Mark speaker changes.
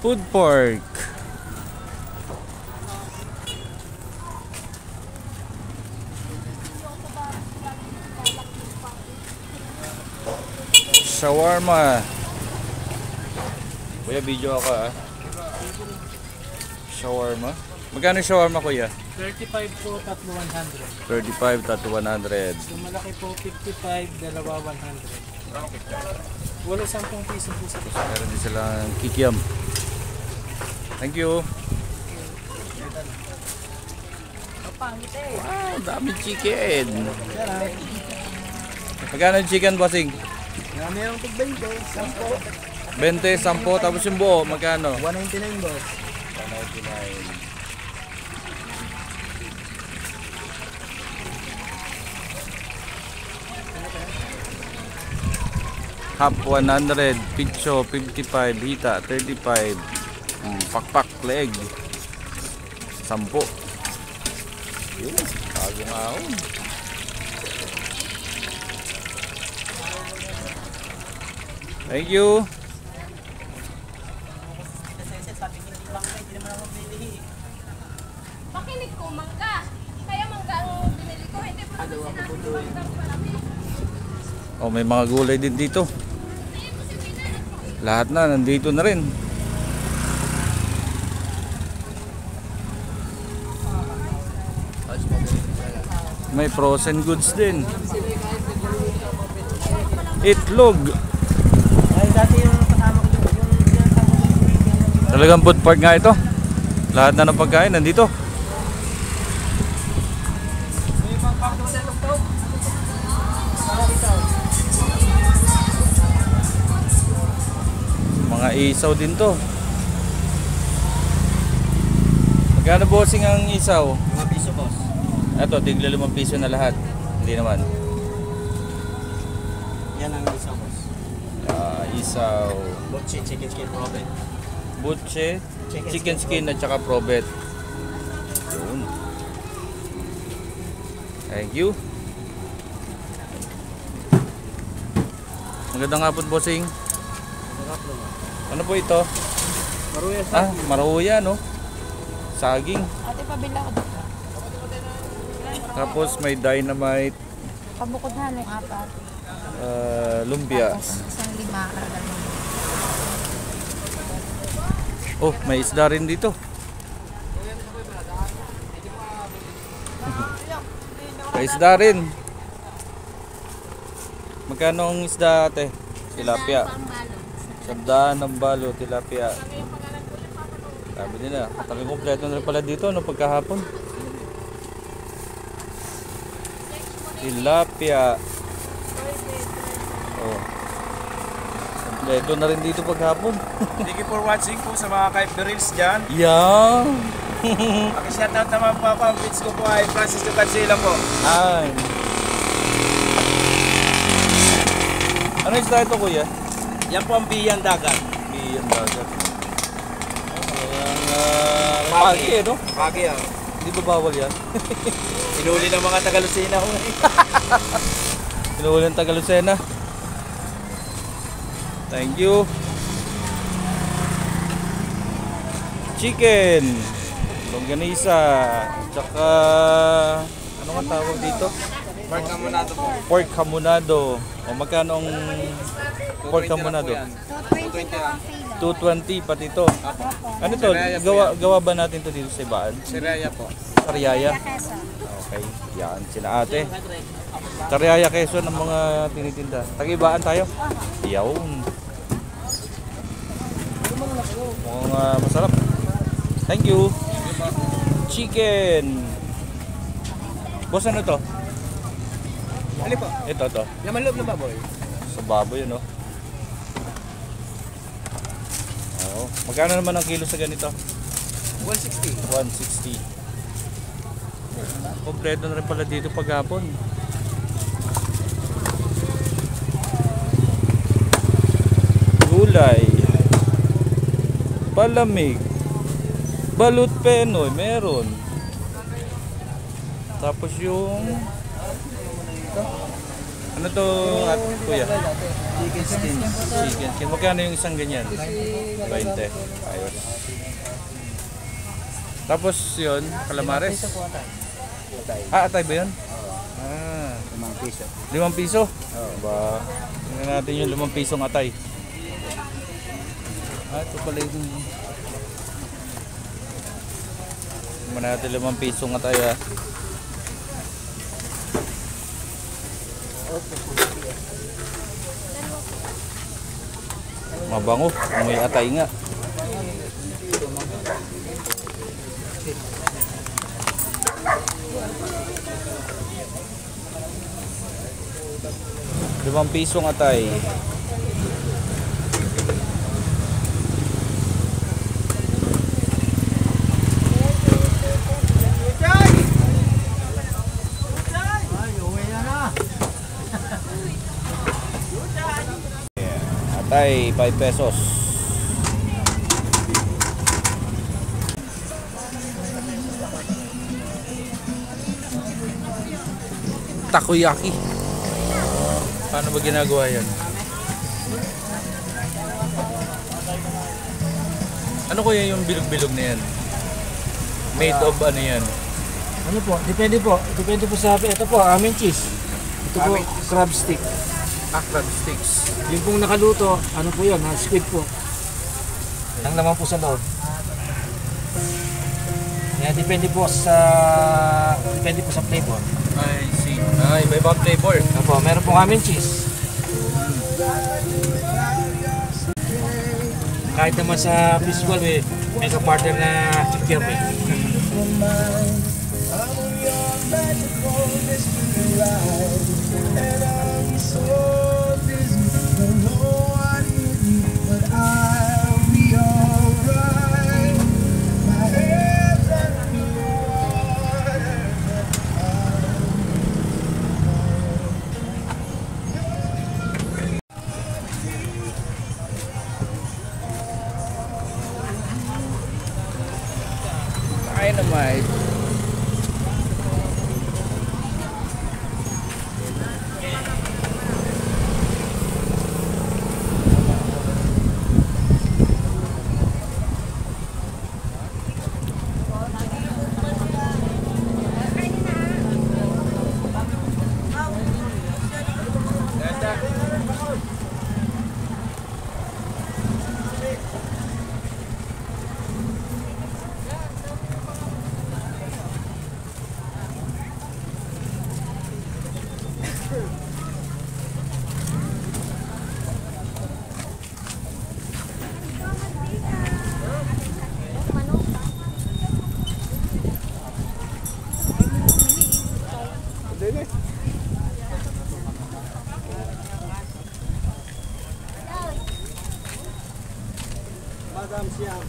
Speaker 1: Food pork. Shawarma. Kuya, video ako ah. Shawarma. Magkano shawarma, kuya?
Speaker 2: 35 po, tatlo 100.
Speaker 1: 35 tatlo 100.
Speaker 2: Yung malaki po, 55, dalawa 100. Wala 10 piso po sa isa.
Speaker 1: Meron din silang kikiam. Thank you. Wow, dami chicken. Magkano yung chicken, bossing?
Speaker 2: Merong tig 20, 10.
Speaker 1: 20, 10, tapos yung buo, magkano?
Speaker 2: 199 boss.
Speaker 1: 199. Half 100, picho 55, hita 35, pakpak leg 10. Yun, bagong ahon. Thank you.
Speaker 3: Makinig ko, mangga. Kaya mangga ang binili ko. Hindi po naman sinabi mangga marami.
Speaker 1: Oh, may mga gulay din dito. Lahat na nandito na rin. May frozen goods din. Itlog.
Speaker 2: Ay, dati yung kasama ko yung
Speaker 1: Talagang food park nga ito. Lahat na ng pagkain nandito. Mga isaw din to. Magkano bossing ang isaw?
Speaker 2: 5 piso boss.
Speaker 1: Ito, tigla 5 piso na lahat. Hindi naman.
Speaker 2: Yan ang isa boss.
Speaker 1: Isaw.
Speaker 2: Butchi, chicken skin, Robin.
Speaker 1: Butche, chicken skin at saka probet. Yun. Thank you. Magandang hapon, bossing. Ano po ito?
Speaker 2: Maruya
Speaker 1: Ah, maruya, no? Saging.
Speaker 3: Ate, pabila ko dito.
Speaker 1: Tapos may dynamite,
Speaker 3: Pabukod na nung apat.
Speaker 1: lumpia.
Speaker 3: Tapos isang lima.
Speaker 1: Oh, may isda rin dito. May isda rin. Magkano ang isda, ate? Tilapia. Sabdaan ng balo, tilapia. Sabi nila, talagang kompleto na rin pala dito, no, pagkahapon. Tilapia. Oh. Kompleto na rin dito paghapon.
Speaker 2: Thank you for watching po sa mga Kaip the Reels dyan.
Speaker 1: Yeah.
Speaker 2: Paki-shoutout naman po ako. Ang page ko po ay Francisco Cancela po.
Speaker 1: Ay. Ano isda ito, kuya?
Speaker 2: Yan po ang biyan dagat.
Speaker 1: Biyan dagat. Pagi, no?
Speaker 2: Pagi ah.
Speaker 1: Hindi ba bawal yan?
Speaker 2: Sinuli ng mga Tagalusina ko.
Speaker 1: Pinuhuli ng Tagalusena. Thank you. Chicken. Longganisa. Tsaka ano nga tawag dito?
Speaker 2: Pork Camonado po.
Speaker 1: Pork Camonado. O magkano ang pork Camonado?
Speaker 3: 220 ang kilo.
Speaker 1: 220 pati ito. Ano to? Gawa ba natin to dito sa Ibaan?
Speaker 2: Siraya po.
Speaker 1: Sariaya?
Speaker 3: Quezon.
Speaker 1: Okay. Yan sila ate. Sariaya Quezon ng mga tinitinda. Tag-Ibaan tayo? Yawn. Mukhang masarap. Thank you. Chicken. Boss, ano to?
Speaker 2: Ano po?
Speaker 1: Ito to.
Speaker 2: Laman loob ng baboy.
Speaker 1: Sa baboy yun, no? Oo. Magkano naman ang kilo sa ganito?
Speaker 2: 160.
Speaker 1: 160. Kompleto na rin pala dito paghapon. Gulay. Palamig. Balut penoy, meron. Tapos yung ano Ano to, at kuya?
Speaker 2: Chicken skins.
Speaker 1: Chicken skin. Magkano yung isang ganyan? 20. Ayos. Tapos yun, calamares. Atay ba yun? Ah,
Speaker 2: 5 piso.
Speaker 1: 5 piso? Ba, tingnan natin yung 5 pisong atay. Ito pala yung... Tingnan natin 5 pisong atay ah. Mabango, may atay nga. ₱5 atay. Atay, 5 pesos. Takoyaki. Paano ba ginagawa yan? Ano kaya yung bilog-bilog na yan? Made of ano yan?
Speaker 2: Ano po? Depende po. Depende po sa... Ito po, amin cheese. Ito po, crab stick.
Speaker 1: Crab sticks.
Speaker 2: Yung pong nakaluto, ano po yun? Squid po. Ang laman po sa loob. Kaya depende po sa... Depende po sa flavor.
Speaker 1: I see. Iba-ibang flavor.
Speaker 2: Opo, meron pong amin cheese. Kahit naman sa visual, may ka-partner na chikirme.
Speaker 1: Dynamite.
Speaker 2: Madam Siam.